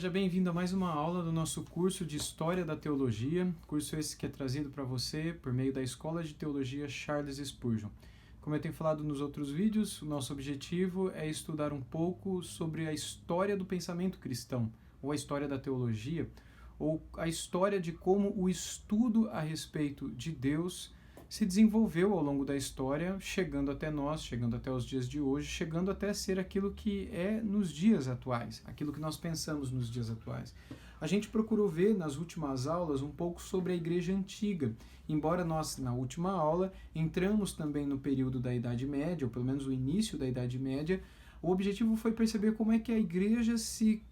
seja bem-vindo a mais uma aula do nosso curso de História da Teologia, curso esse que é trazido para você por meio da Escola de Teologia Charles Spurgeon. Como eu tenho falado nos outros vídeos, o nosso objetivo é estudar um pouco sobre a história do pensamento cristão, ou a história da teologia, ou a história de como o estudo a respeito de Deus se desenvolveu ao longo da história, chegando até nós, chegando até os dias de hoje, chegando até ser aquilo que é nos dias atuais, aquilo que nós pensamos nos dias atuais. A gente procurou ver nas últimas aulas um pouco sobre a Igreja Antiga, embora nós, na última aula, entramos também no período da Idade Média, ou pelo menos o início da Idade Média. O objetivo foi perceber como é que a Igreja se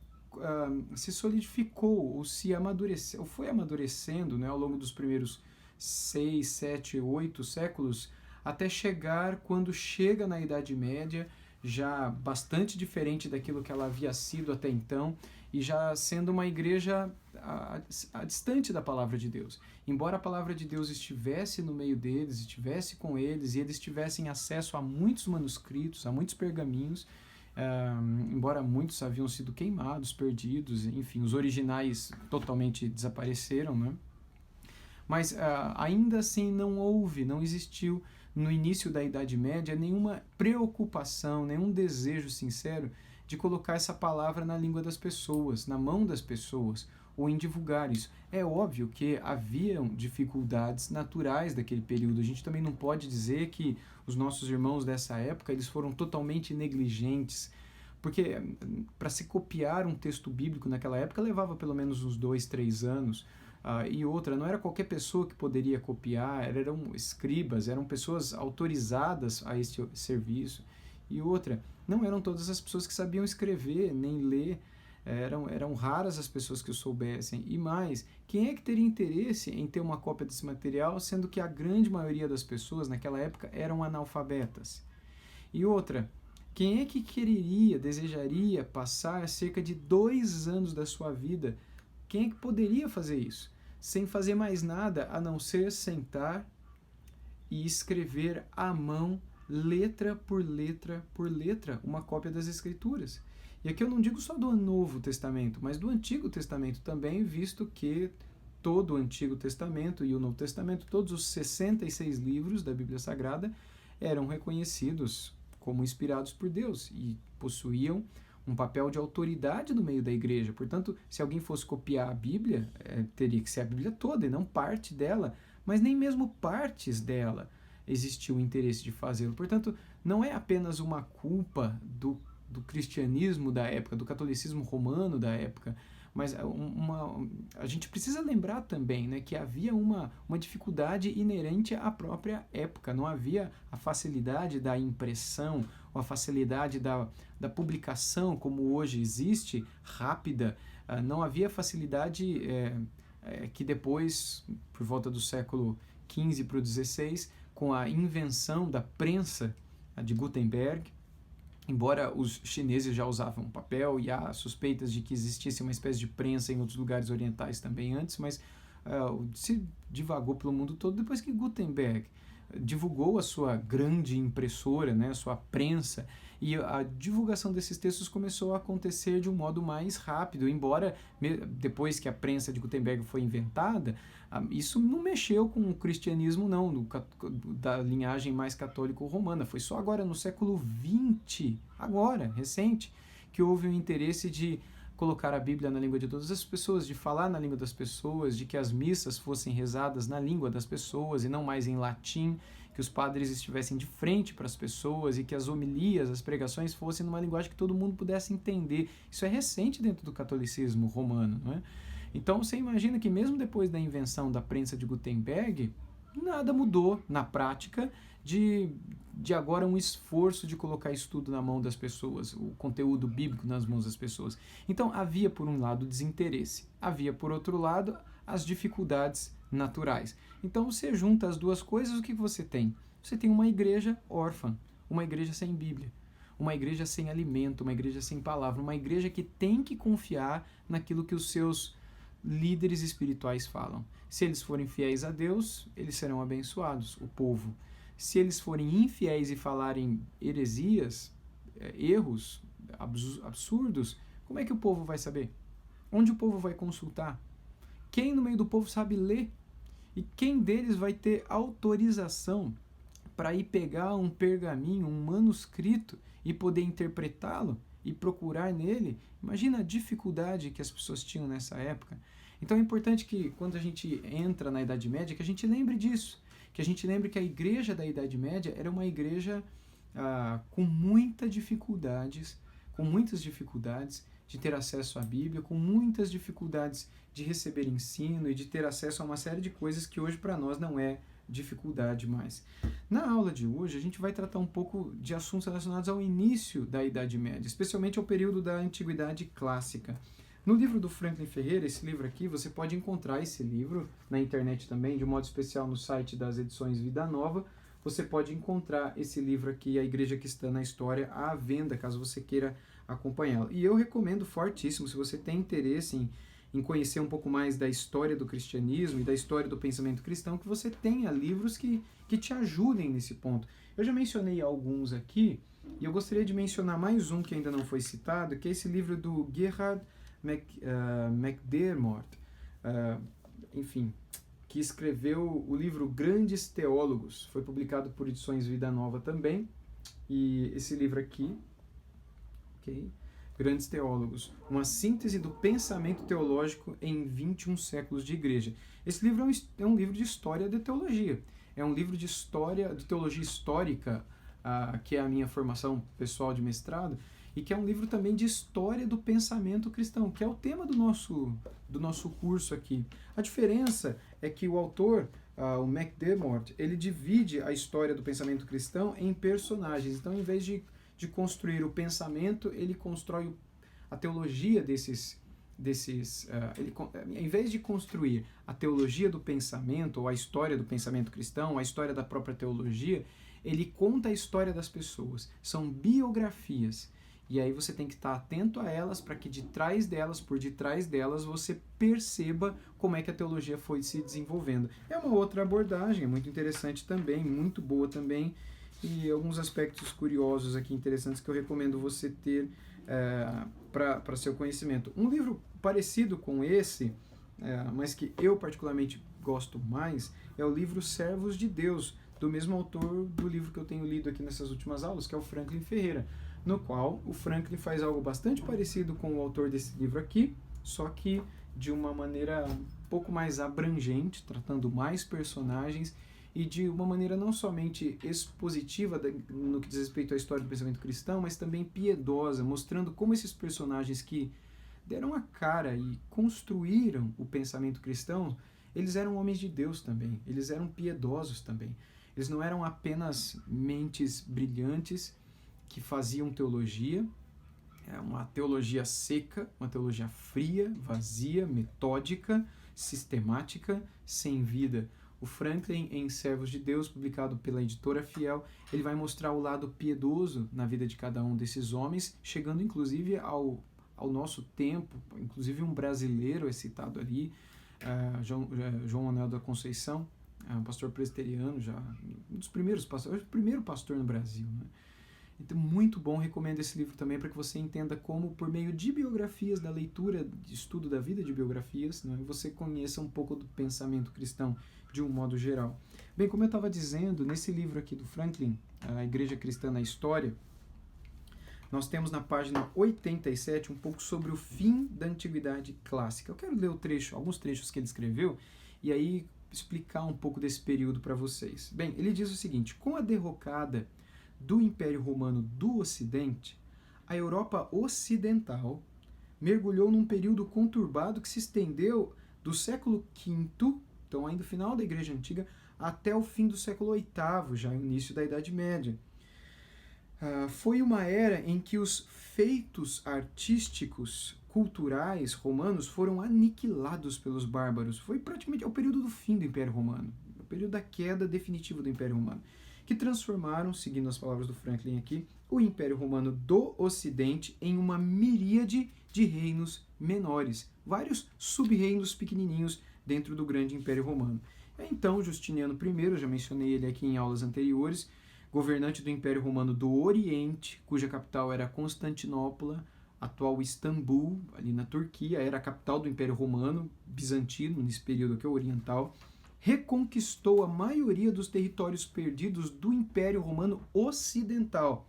solidificou, ou se amadureceu, ou foi amadurecendo, né, ao longo dos primeiros 6, 7, 8 séculos, até chegar, quando chega na Idade Média, já bastante diferente daquilo que ela havia sido até então, e já sendo uma igreja distante da palavra de Deus. Embora a palavra de Deus estivesse no meio deles, estivesse com eles, e eles tivessem acesso a muitos manuscritos, a muitos pergaminhos, embora muitos haviam sido queimados, perdidos, enfim, os originais totalmente desapareceram, né? Mas ainda assim não existiu no início da Idade Média nenhuma preocupação, nenhum desejo sincero de colocar essa palavra na língua das pessoas, na mão das pessoas, ou em divulgar isso. É óbvio que haviam dificuldades naturais daquele período. A gente também não pode dizer que os nossos irmãos dessa época eles foram totalmente negligentes, porque para se copiar um texto bíblico naquela época levava pelo menos uns 2, 3 anos. E outra, não era qualquer pessoa que poderia copiar, eram escribas, eram pessoas autorizadas a este serviço. E outra, não eram todas as pessoas que sabiam escrever nem ler, eram raras as pessoas que o soubessem. E mais, quem é que teria interesse em ter uma cópia desse material, sendo que a grande maioria das pessoas naquela época eram analfabetas? E outra, quem é que desejaria passar cerca de 2 anos da sua vida? Quem é que poderia fazer isso? Sem fazer mais nada a não ser sentar e escrever à mão, letra por letra por letra, uma cópia das Escrituras. E aqui eu não digo só do Novo Testamento, mas do Antigo Testamento também, visto que todo o Antigo Testamento e o Novo Testamento, todos os 66 livros da Bíblia Sagrada, eram reconhecidos como inspirados por Deus e possuíam um papel de autoridade no meio da igreja. Portanto, se alguém fosse copiar a Bíblia, teria que ser a Bíblia toda e não parte dela, mas nem mesmo partes dela existia o interesse de fazê-lo. Portanto, não é apenas uma culpa do cristianismo da época, do catolicismo romano da época, mas a gente precisa lembrar também, né, que havia uma dificuldade inerente à própria época. Não havia a facilidade da impressão, ou a facilidade da publicação, como hoje existe, rápida. Não havia facilidade que depois, por volta do século XV para o XVI, com a invenção da prensa de Gutenberg, embora os chineses já usavam papel e há suspeitas de que existisse uma espécie de prensa em outros lugares orientais também antes, mas se divagou pelo mundo todo depois que Gutenberg divulgou a sua grande impressora, né, a sua prensa, e a divulgação desses textos começou a acontecer de um modo mais rápido, embora depois que a prensa de Gutenberg foi inventada, isso não mexeu com o cristianismo não, da linhagem mais católico-romana. Foi só agora no século XX, agora, recente, que houve o interesse de colocar a Bíblia na língua de todas as pessoas, de falar na língua das pessoas, de que as missas fossem rezadas na língua das pessoas e não mais em latim, que os padres estivessem de frente para as pessoas e que as homilias, as pregações fossem numa linguagem que todo mundo pudesse entender. Isso é recente dentro do catolicismo romano, não é? Então você imagina que mesmo depois da invenção da prensa de Gutenberg, nada mudou na prática de agora um esforço de colocar isso tudo na mão das pessoas, o conteúdo bíblico nas mãos das pessoas. Então havia por um lado desinteresse, havia por outro lado as dificuldades naturais. Então você junta as duas coisas, o que você tem? Você tem uma igreja órfã, uma igreja sem Bíblia, uma igreja sem alimento, uma igreja sem palavra, uma igreja que tem que confiar naquilo que os seus líderes espirituais falam. Se eles forem fiéis a Deus, eles serão abençoados, o povo. Se eles forem infiéis e falarem heresias, erros absurdos, como é que o povo vai saber? Onde o povo vai consultar? Quem no meio do povo sabe ler? E quem deles vai ter autorização para ir pegar um pergaminho, um manuscrito e poder interpretá-lo e procurar nele? Imagina a dificuldade que as pessoas tinham nessa época. Então é importante que quando a gente entra na Idade Média, que a gente lembre disso, que a gente lembre que a igreja da Idade Média era uma igreja com muitas dificuldades de ter acesso à Bíblia, com muitas dificuldades de receber ensino e de ter acesso a uma série de coisas que hoje para nós não é dificuldade mais. Na aula de hoje, a gente vai tratar um pouco de assuntos relacionados ao início da Idade Média, especialmente ao período da Antiguidade Clássica. No livro do Franklin Ferreira, esse livro aqui, você pode encontrar esse livro na internet também, de um modo especial no site das edições Vida Nova. Você pode encontrar esse livro aqui, A Igreja Cristã na História, à venda, caso você queira acompanhá-lo. E eu recomendo fortíssimo, se você tem interesse em conhecer um pouco mais da história do cristianismo e da história do pensamento cristão, que você tenha livros que te ajudem nesse ponto. Eu já mencionei alguns aqui, e eu gostaria de mencionar mais um que ainda não foi citado, que é esse livro do Gerhard McDermott, enfim, que escreveu o livro Grandes Teólogos. Foi publicado por Edições Vida Nova também. E esse livro aqui, ok? Grandes Teólogos, uma síntese do pensamento teológico em 21 séculos de igreja. Esse livro é um livro de história de teologia. É um livro de história, de teologia histórica, que é a minha formação pessoal de mestrado, e que é um livro também de história do pensamento cristão, que é o tema do nosso curso aqui. A diferença é que o autor, o McDermott, ele divide a história do pensamento cristão em personagens. Então, em vez de construir o pensamento, ele constrói a teologia em vez de construir a teologia do pensamento, ou a história do pensamento cristão, a história da própria teologia, ele conta a história das pessoas. São biografias. E aí você tem que estar atento a elas para que por detrás delas, você perceba como é que a teologia foi se desenvolvendo. É uma outra abordagem, é muito interessante também, muito boa também, e alguns aspectos curiosos aqui interessantes que eu recomendo você ter para seu conhecimento. Um livro parecido com esse, mas que eu particularmente gosto mais, é o livro Servos de Deus, do mesmo autor do livro que eu tenho lido aqui nessas últimas aulas, que é o Franklin Ferreira, no qual o Franklin faz algo bastante parecido com o autor desse livro aqui, só que de uma maneira um pouco mais abrangente, tratando mais personagens e de uma maneira não somente expositiva no que diz respeito à história do pensamento cristão, mas também piedosa, mostrando como esses personagens que deram a cara e construíram o pensamento cristão, eles eram homens de Deus também, eles eram piedosos também. Eles não eram apenas mentes brilhantes que faziam teologia, uma teologia seca, uma teologia fria, vazia, metódica, sistemática, sem vida. O Franklin, em Servos de Deus, publicado pela editora Fiel, ele vai mostrar o lado piedoso na vida de cada um desses homens, chegando inclusive ao nosso tempo. Inclusive um brasileiro é citado ali, João Manuel da Conceição, um pastor presbiteriano, já um dos primeiros pastores, o primeiro pastor no Brasil, né? Então, muito bom, recomendo esse livro também para que você entenda como, por meio de biografias, da leitura, de estudo da vida de biografias, né, você conheça um pouco do pensamento cristão de um modo geral. Bem, como eu estava dizendo, nesse livro aqui do Franklin, A Igreja Cristã na História, nós temos na página 87 um pouco sobre o fim da Antiguidade Clássica. Eu quero ler alguns trechos que ele escreveu, e aí explicar um pouco desse período para vocês. Bem, ele diz o seguinte: com a derrocada do Império Romano do Ocidente, a Europa Ocidental mergulhou num período conturbado que se estendeu do século V, então ainda no final da Igreja Antiga, até o fim do século VIII, já no início da Idade Média. Foi uma era em que os feitos artísticos, culturais romanos foram aniquilados pelos bárbaros. Foi praticamente o período do fim do Império Romano, o período da queda definitiva do Império Romano, que transformaram, seguindo as palavras do Franklin aqui, o Império Romano do Ocidente em uma miríade de reinos menores, vários sub-reinos pequenininhos dentro do grande Império Romano. Então, Justiniano I, eu já mencionei ele aqui em aulas anteriores, governante do Império Romano do Oriente, cuja capital era Constantinopla, atual Istambul, ali na Turquia, era a capital do Império Romano, bizantino, nesse período aqui oriental, reconquistou a maioria dos territórios perdidos do Império Romano Ocidental.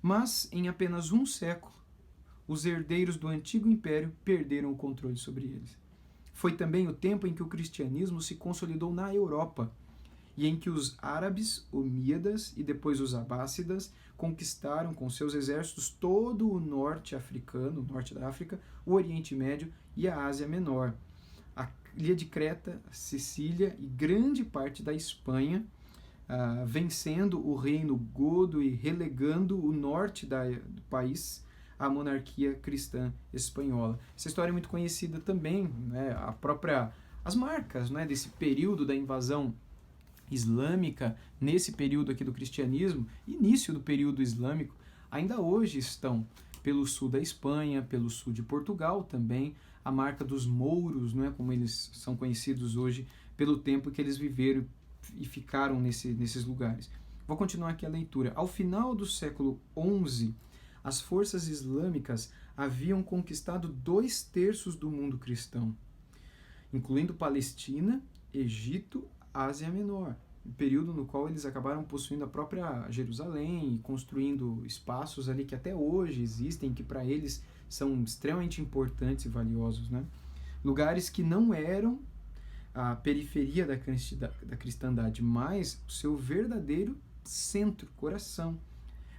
Mas, em apenas um século, os herdeiros do antigo império perderam o controle sobre eles. Foi também o tempo em que o cristianismo se consolidou na Europa e em que os árabes, omíadas e depois os abássidas conquistaram com seus exércitos todo o norte africano, o norte da África, o Oriente Médio e a Ásia Menor. A ilha de Creta, Sicília e grande parte da Espanha, vencendo o reino godo e relegando o norte do país à monarquia cristã espanhola. Essa história é muito conhecida também, né? As marcas, né, desse período da invasão islâmica, nesse período aqui do cristianismo, início do período islâmico, ainda hoje estão pelo sul da Espanha, pelo sul de Portugal também, a marca dos mouros, né, como eles são conhecidos hoje, pelo tempo que eles viveram e ficaram nesses lugares. Vou continuar aqui a leitura. Ao final do século XI, as forças islâmicas haviam conquistado 2/3 do mundo cristão, incluindo Palestina, Egito, Ásia Menor, um período no qual eles acabaram possuindo a própria Jerusalém e construindo espaços ali que até hoje existem, que para eles são extremamente importantes e valiosos, né? Lugares que não eram a periferia da cristandade, mas o seu verdadeiro centro, coração.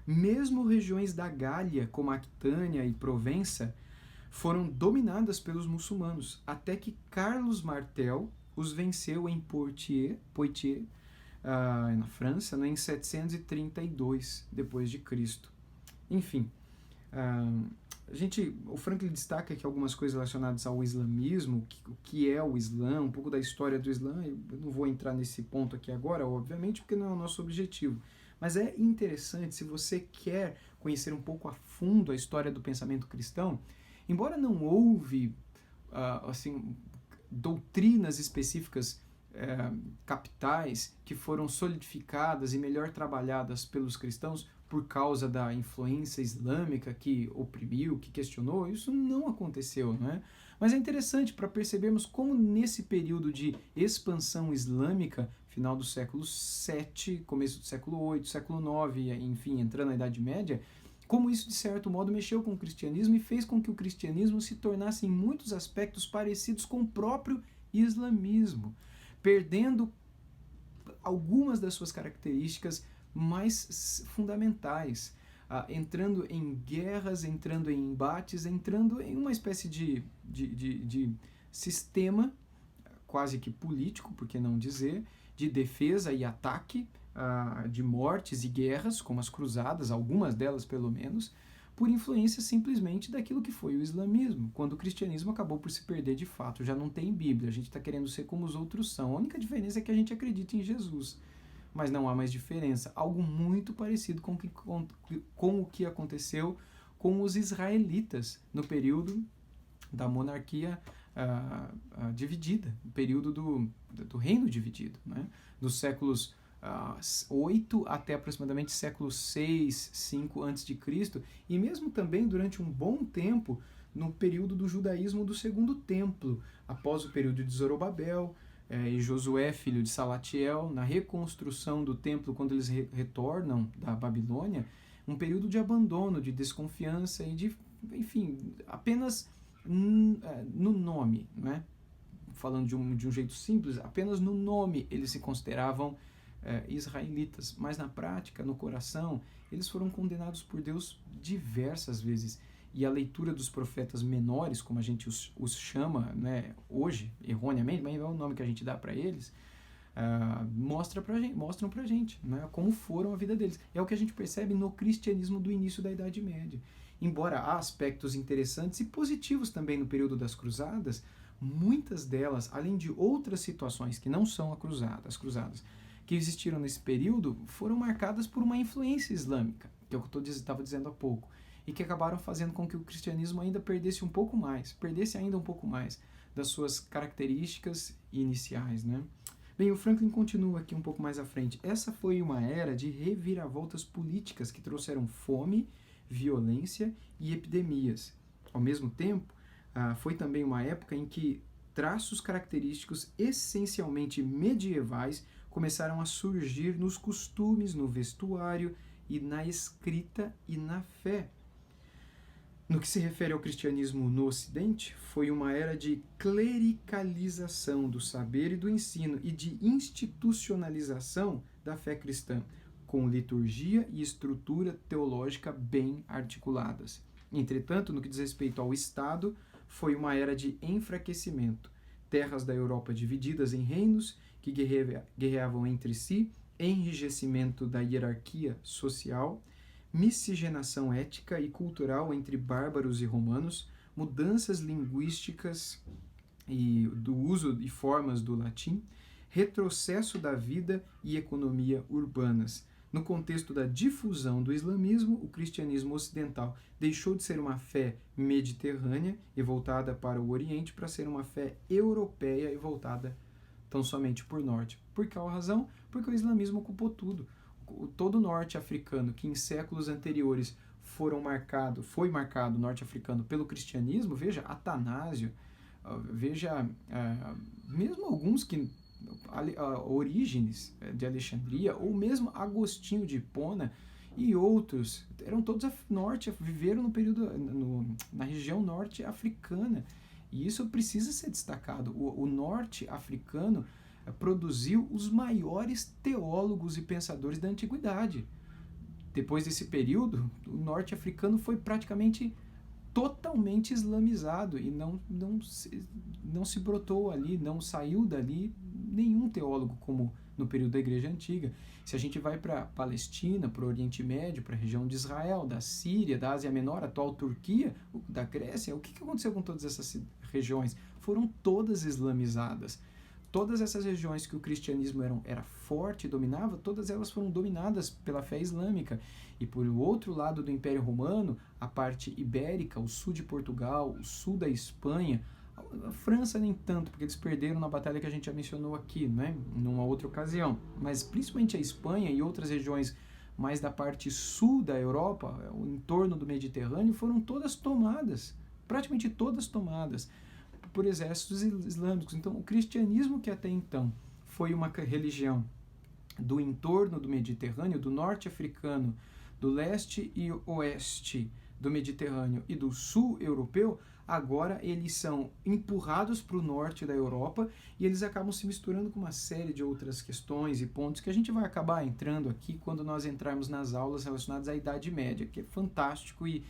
Mesmo regiões da Gália, como Aquitânia e Provença, foram dominadas pelos muçulmanos, até que Carlos Martel os venceu em Poitiers, na França, né, em 732 depois de Cristo. Enfim, o Franklin destaca aqui algumas coisas relacionadas ao islamismo, o que é o Islã, um pouco da história do Islã. Eu não vou entrar nesse ponto aqui agora, obviamente, porque não é o nosso objetivo. Mas é interessante, se você quer conhecer um pouco a fundo a história do pensamento cristão, embora não houve doutrinas específicas capitais que foram solidificadas e melhor trabalhadas pelos cristãos por causa da influência islâmica que oprimiu, que questionou, isso não aconteceu, né? Mas é interessante para percebermos como nesse período de expansão islâmica, final do século VII, começo do século VIII, século IX, enfim, entrando na Idade Média, como isso, de certo modo, mexeu com o cristianismo e fez com que o cristianismo se tornasse, em muitos aspectos, parecidos com o próprio islamismo, perdendo algumas das suas características mais fundamentais, entrando em guerras, entrando em embates, entrando em uma espécie de sistema quase que político, por que não dizer, de defesa e ataque, de mortes e guerras, como as cruzadas, algumas delas pelo menos, por influência simplesmente daquilo que foi o islamismo, quando o cristianismo acabou por se perder de fato. Já não tem Bíblia, a gente está querendo ser como os outros são. A única diferença é que a gente acredita em Jesus, mas não há mais diferença. Algo muito parecido com o que aconteceu com os israelitas no período da monarquia dividida, o período do reino dividido, né? Dos séculos 8 até aproximadamente século 6, 5 a.C., e mesmo também durante um bom tempo no período do judaísmo do Segundo Templo, após o período de Zorobabel e Josué, filho de Salatiel, na reconstrução do templo quando eles retornam da Babilônia, um período de abandono, de desconfiança e de, enfim, apenas no nome, né? Falando de um jeito simples, apenas no nome eles se consideravam israelitas, mas na prática, no coração, eles foram condenados por Deus diversas vezes. E a leitura dos profetas menores, como a gente os chama, né, hoje, erroneamente, mas é o nome que a gente dá para eles, mostram pra gente, né, como foram a vida deles. É o que a gente percebe no cristianismo do início da Idade Média. Embora há aspectos interessantes e positivos também no período das cruzadas, muitas delas, além de outras situações que não são as cruzadas, que existiram nesse período, foram marcadas por uma influência islâmica, que é o que eu estava dizendo há pouco, e que acabaram fazendo com que o cristianismo ainda perdesse ainda um pouco mais das suas características iniciais, né? Bem, o Franklin continua aqui um pouco mais à frente. Essa foi uma era de reviravoltas políticas que trouxeram fome, violência e epidemias. Ao mesmo tempo, foi também uma época em que traços característicos essencialmente medievais começaram a surgir nos costumes, no vestuário e na escrita e na fé. No que se refere ao cristianismo no Ocidente, foi uma era de clericalização do saber e do ensino e de institucionalização da fé cristã, com liturgia e estrutura teológica bem articuladas. Entretanto, no que diz respeito ao Estado, foi uma era de enfraquecimento. Terras da Europa divididas em reinos que guerreavam entre si, enrijecimento da hierarquia social, miscigenação ética e cultural entre bárbaros e romanos, mudanças linguísticas e do uso e formas do latim, retrocesso da vida e economia urbanas. No contexto da difusão do islamismo, o cristianismo ocidental deixou de ser uma fé mediterrânea e voltada para o Oriente para ser uma fé europeia e voltada tão somente por norte. Por qual razão? Porque o islamismo ocupou tudo. Todo o norte africano, que em séculos anteriores foi marcado norte-africano pelo cristianismo, veja Atanásio, veja mesmo alguns que Orígenes de Alexandria, ou mesmo Agostinho de Hipona e outros, eram todos viveram no período na região norte africana, e isso precisa ser destacado. O norte africano produziu os maiores teólogos e pensadores da antiguidade. Depois desse período, o norte africano foi praticamente totalmente islamizado e não se brotou ali, não saiu dali nenhum teólogo como no período da Igreja Antiga. Se a gente vai para a Palestina, para o Oriente Médio, para a região de Israel, da Síria, da Ásia Menor, a atual Turquia, da Grécia, o que aconteceu com todas essas regiões? Foram todas islamizadas. Todas essas regiões que o cristianismo era forte e dominava, todas elas foram dominadas pela fé islâmica. E por outro lado do Império Romano, a parte ibérica, o sul de Portugal, o sul da Espanha, a França nem tanto, porque eles perderam na batalha que a gente já mencionou aqui, né, numa outra ocasião. Mas principalmente a Espanha e outras regiões mais da parte sul da Europa, o entorno do Mediterrâneo, foram todas tomadas, praticamente todas tomadas por exércitos islâmicos. Então, o cristianismo, que até então foi uma religião do entorno do Mediterrâneo, do norte africano, do leste e oeste do Mediterrâneo e do sul europeu, agora eles são empurrados para o norte da Europa e eles acabam se misturando com uma série de outras questões e pontos que a gente vai acabar entrando aqui quando nós entrarmos nas aulas relacionadas à Idade Média, que é fantástico, e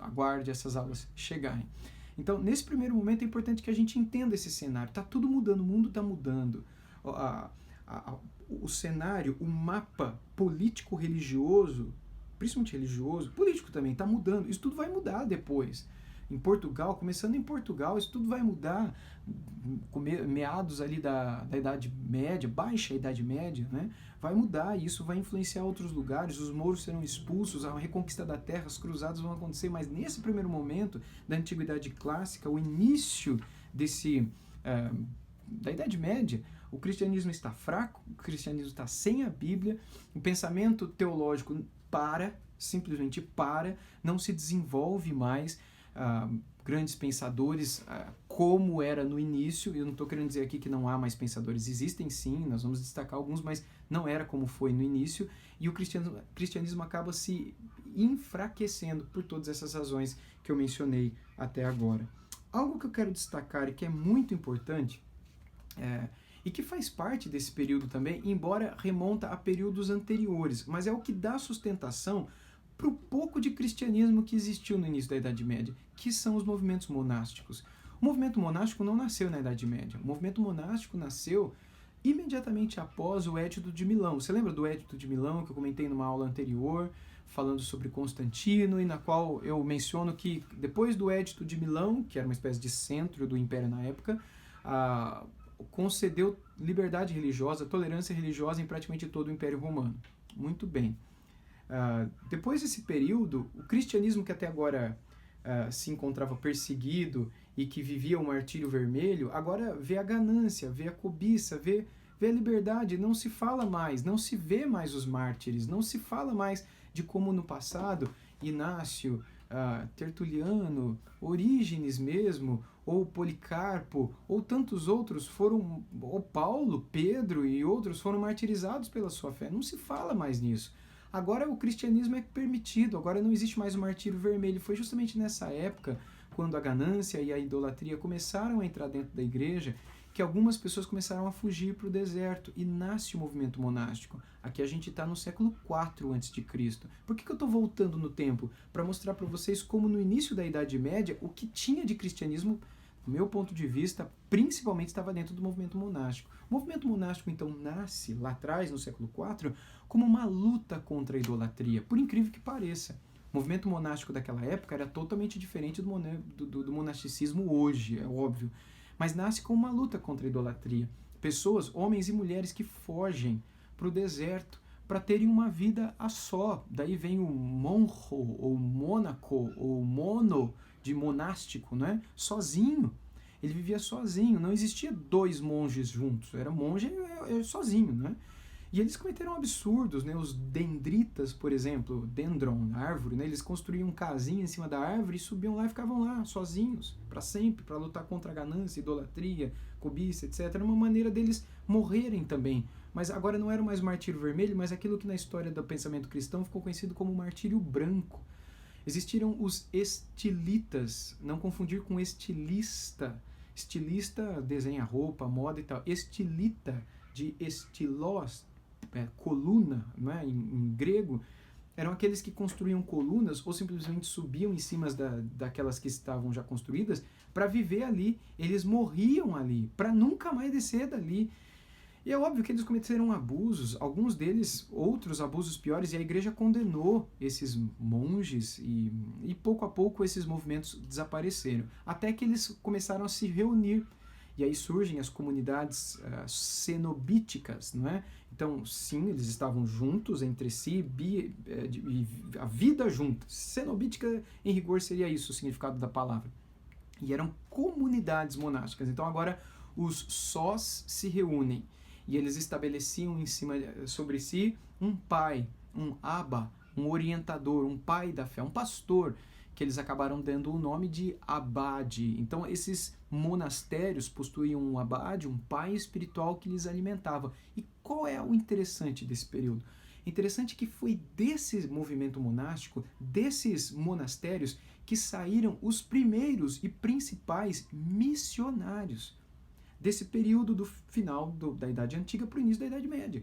aguarde essas aulas chegarem. Então, nesse primeiro momento é importante que a gente entenda esse cenário. Está tudo mudando, o mundo está mudando. O cenário, o mapa político-religioso, principalmente religioso, político também, está mudando. Isso tudo vai mudar depois. Em Portugal, começando em Portugal, isso tudo vai mudar, com meados ali da Idade Média, baixa Idade Média, né? Vai mudar e isso vai influenciar outros lugares, os mouros serão expulsos, a reconquista da terra, as cruzadas vão acontecer, mas nesse primeiro momento da Antiguidade Clássica, o início da Idade Média, o cristianismo está fraco, o cristianismo está sem a Bíblia, o pensamento teológico simplesmente para, não se desenvolve mais, grandes pensadores como era no início. Eu não estou querendo dizer aqui que não há mais pensadores, existem sim, nós vamos destacar alguns, mas não era como foi no início, e o cristianismo acaba se enfraquecendo por todas essas razões que eu mencionei até agora. Algo que eu quero destacar e que é muito importante, e que faz parte desse período também, embora remonta a períodos anteriores, mas é o que dá sustentação para o pouco de cristianismo que existiu no início da Idade Média, que são os movimentos monásticos. O movimento monástico não nasceu na Idade Média. O movimento monástico nasceu imediatamente após o Edito de Milão. Você lembra do Edito de Milão, que eu comentei numa aula anterior, falando sobre Constantino, e na qual eu menciono que depois do Edito de Milão, que era uma espécie de centro do Império na época, concedeu liberdade religiosa, tolerância religiosa em praticamente todo o Império Romano. Muito bem. Depois desse período, o cristianismo, que até agora se encontrava perseguido e que vivia o martírio vermelho, agora vê a ganância, vê a cobiça, vê a liberdade. Não se fala mais, não se vê mais os mártires, não se fala mais de como no passado Inácio, Tertuliano, Orígenes mesmo, ou Policarpo, ou tantos outros foram, ou Paulo, Pedro e outros foram martirizados pela sua fé. Não se fala mais nisso. Agora o cristianismo é permitido, agora não existe mais o martírio vermelho. Foi justamente nessa época, quando a ganância e a idolatria começaram a entrar dentro da igreja, que algumas pessoas começaram a fugir para o deserto e nasce o movimento monástico. Aqui a gente está no século IV a.C. Por que eu estou voltando no tempo? Para mostrar para vocês como no início da Idade Média, o que tinha de cristianismo, do meu ponto de vista, principalmente estava dentro do movimento monástico. O movimento monástico, então, nasce lá atrás, no século IV, como uma luta contra a idolatria, por incrível que pareça. O movimento monástico daquela época era totalmente diferente do monasticismo hoje, é óbvio. Mas nasce como uma luta contra a idolatria. Pessoas, homens e mulheres que fogem para o deserto para terem uma vida a só. Daí vem o monjo, ou mônaco, ou mono, de monástico, né? Sozinho. Ele vivia sozinho, não existia dois monges juntos. Era monge sozinho, né? E eles cometeram absurdos, né? Os dendritas, por exemplo, dendron, árvore, né? Eles construíam casinha em cima da árvore e subiam lá e ficavam lá, sozinhos, para sempre, para lutar contra a ganância, idolatria, cobiça, etc. Era uma maneira deles morrerem também. Mas agora não era mais o martírio vermelho, mas aquilo que na história do pensamento cristão ficou conhecido como martírio branco. Existiram os estilitas, não confundir com estilista. Estilista desenha roupa, moda e tal. Estilita, de estilos, coluna, né, em grego, eram aqueles que construíam colunas ou simplesmente subiam em cima daquelas que estavam já construídas para viver ali. Eles morriam ali, para nunca mais descer dali. E é óbvio que eles cometeram abusos, alguns deles outros abusos piores, e a igreja condenou esses monges e pouco a pouco esses movimentos desapareceram, até que eles começaram a se reunir. E aí surgem as comunidades cenobíticas, não é? Então, sim, eles estavam juntos entre si, a vida junta. Cenobítica, em rigor, seria isso o significado da palavra. E eram comunidades monásticas. Então, agora, os sós se reúnem. E eles estabeleciam sobre si um pai, um abba, um orientador, um pai da fé, um pastor, que eles acabaram dando o nome de abade. Então, esses monastérios possuíam um abade, um pai espiritual que lhes alimentava. E qual é o interessante desse período? Interessante que foi desse movimento monástico, desses monastérios, que saíram os primeiros e principais missionários desse período do final da Idade Antiga para o início da Idade Média.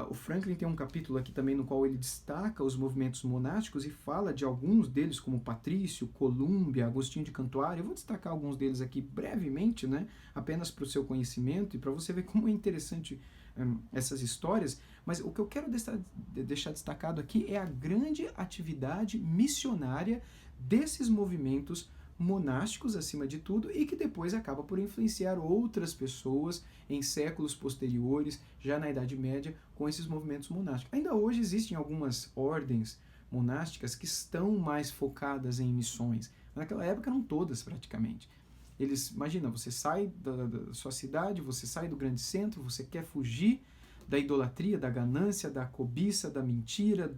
O Franklin tem um capítulo aqui também no qual ele destaca os movimentos monásticos e fala de alguns deles, como Patrício, Colúmbia, Agostinho de Cantuária. Eu vou destacar alguns deles aqui brevemente, né, apenas para o seu conhecimento e para você ver como é interessante essas histórias. Mas o que eu quero deixar destacado aqui é a grande atividade missionária desses movimentos monásticos, acima de tudo, e que depois acaba por influenciar outras pessoas em séculos posteriores, já na Idade Média, com esses movimentos monásticos. Ainda hoje existem algumas ordens monásticas que estão mais focadas em missões. Naquela época eram todas, praticamente. Imagina, você sai da sua cidade, você sai do grande centro, você quer fugir da idolatria, da ganância, da cobiça, da mentira,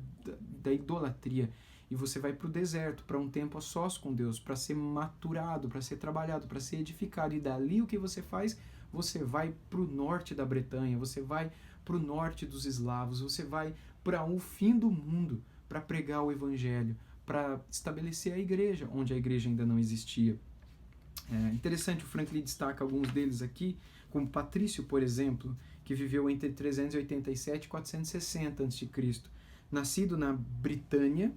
da idolatria. E você vai para o deserto, para um tempo a sós com Deus, para ser maturado, para ser trabalhado, para ser edificado. E dali o que você faz? Você vai para o norte da Bretanha, você vai para o norte dos eslavos, você vai para o fim do mundo, para pregar o evangelho, para estabelecer a igreja, onde a igreja ainda não existia. Interessante, o Franklin destaca alguns deles aqui, como Patrício, por exemplo, que viveu entre 387 e 460 a.C., nascido na Britânia,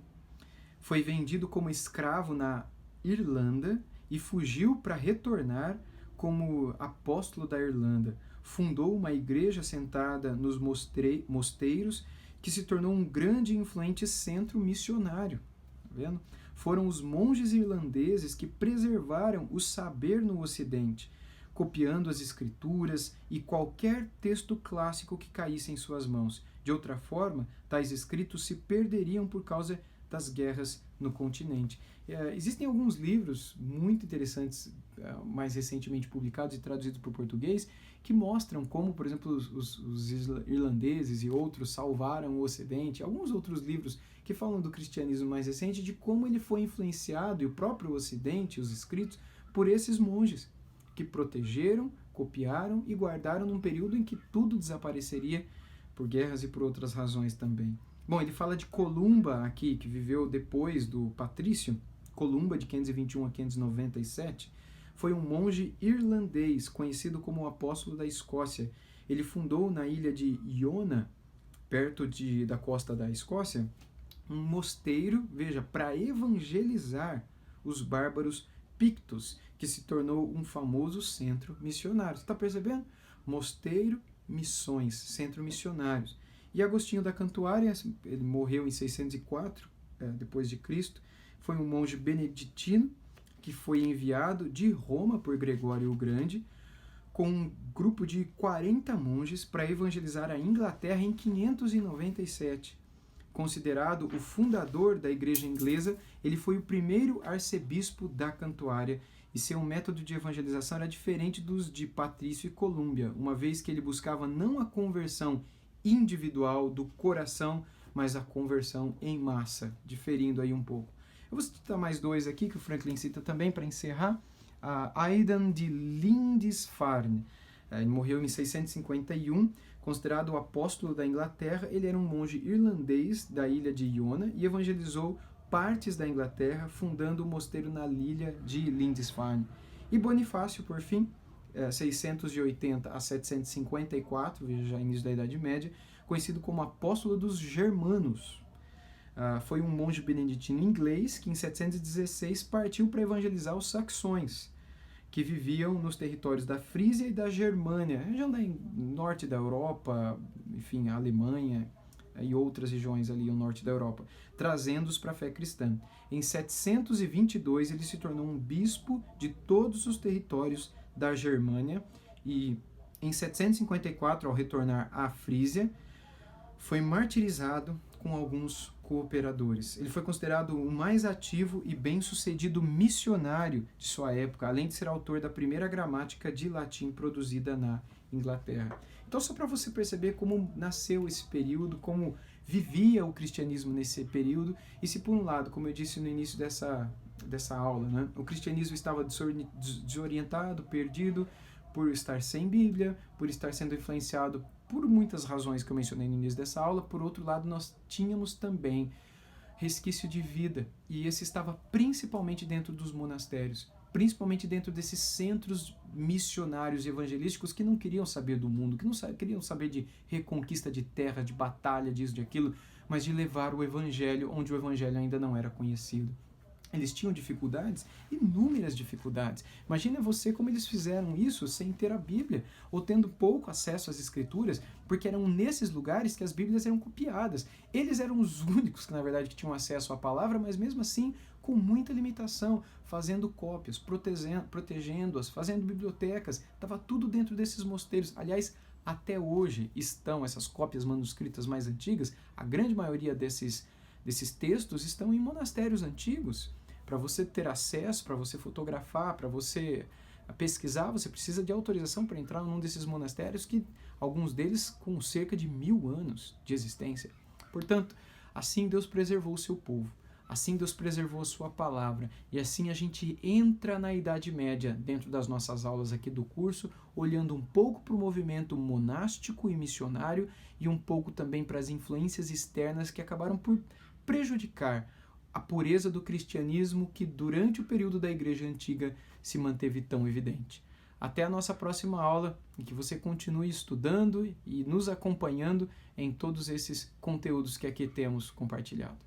foi vendido como escravo na Irlanda e fugiu para retornar como apóstolo da Irlanda. Fundou uma igreja sentada nos mosteiros que se tornou um grande e influente centro missionário. Tá vendo? Foram os monges irlandeses que preservaram o saber no Ocidente, copiando as escrituras e qualquer texto clássico que caísse em suas mãos. De outra forma, tais escritos se perderiam por causa das guerras no continente. Existem alguns livros muito interessantes, mais recentemente publicados e traduzidos para o português, que mostram como, por exemplo, os irlandeses e outros salvaram o Ocidente. Alguns outros livros que falam do cristianismo mais recente, de como ele foi influenciado, e o próprio Ocidente, os escritos, por esses monges que protegeram, copiaram e guardaram num período em que tudo desapareceria por guerras e por outras razões também. Bom, ele fala de Columba aqui, que viveu depois do patrício. Columba, de 521 a 597, foi um monge irlandês, conhecido como o Apóstolo da Escócia. Ele fundou na ilha de Iona, perto da costa da Escócia, um mosteiro, veja, para evangelizar os bárbaros pictos, que se tornou um famoso centro missionário. Você está percebendo? Mosteiro, missões, centro missionários. E Agostinho da Cantuária, ele morreu em 604 depois de Cristo, foi um monge beneditino que foi enviado de Roma por Gregório o Grande com um grupo de 40 monges para evangelizar a Inglaterra em 597. Considerado o fundador da igreja inglesa, ele foi o primeiro arcebispo da Cantuária e seu método de evangelização era diferente dos de Patrício e Colúmbia, uma vez que ele buscava não a conversão individual do coração, mas a conversão em massa, diferindo aí um pouco. Eu vou citar mais dois aqui, que o Franklin cita também para encerrar. Aidan de Lindisfarne, ele morreu em 651, considerado o apóstolo da Inglaterra. Ele era um monge irlandês da ilha de Iona e evangelizou partes da Inglaterra, fundando o mosteiro na ilha de Lindisfarne. E Bonifácio, por fim, 680 a 754, veja já início da Idade Média, conhecido como apóstolo dos germanos. Foi um monge beneditino inglês que em 716 partiu para evangelizar os saxões, que viviam nos territórios da Frísia e da Germânia, região do norte da Europa, enfim, a Alemanha e outras regiões ali no norte da Europa, trazendo-os para a fé cristã. Em 722 ele se tornou um bispo de todos os territórios da Germânia e em 754, ao retornar à Frísia, foi martirizado com alguns cooperadores. Ele foi considerado o mais ativo e bem-sucedido missionário de sua época, além de ser autor da primeira gramática de latim produzida na Inglaterra. Então, só para você perceber como nasceu esse período, como vivia o cristianismo nesse período, e se por um lado, como eu disse no início dessa aula, né, o cristianismo estava desorientado, perdido, por estar sem Bíblia, por estar sendo influenciado por muitas razões que eu mencionei no início dessa aula. Por outro lado, nós tínhamos também resquício de vida, e esse estava principalmente dentro dos monastérios, principalmente dentro desses centros missionários e evangelísticos que não queriam saber do mundo, que não queriam saber de reconquista de terra, de batalha, disso, de aquilo, mas de levar o evangelho onde o evangelho ainda não era conhecido. Eles tinham dificuldades, inúmeras dificuldades. Imagina você como eles fizeram isso sem ter a Bíblia, ou tendo pouco acesso às Escrituras, porque eram nesses lugares que as Bíblias eram copiadas. Eles eram os únicos que, na verdade, que tinham acesso à palavra, mas mesmo assim com muita limitação, fazendo cópias, protegendo-as, fazendo bibliotecas. Estava tudo dentro desses mosteiros. Aliás, até hoje estão essas cópias manuscritas mais antigas, a grande maioria desses textos estão em monastérios antigos. Para você ter acesso, para você fotografar, para você pesquisar, você precisa de autorização para entrar num desses monastérios, que alguns deles com cerca de 1000 anos de existência. Portanto, assim Deus preservou o seu povo, assim Deus preservou a sua palavra, e assim a gente entra na Idade Média dentro das nossas aulas aqui do curso, olhando um pouco para o movimento monástico e missionário e um pouco também para as influências externas que acabaram por prejudicar a pureza do cristianismo que durante o período da Igreja Antiga se manteve tão evidente. Até a nossa próxima aula, em que você continue estudando e nos acompanhando em todos esses conteúdos que aqui temos compartilhado.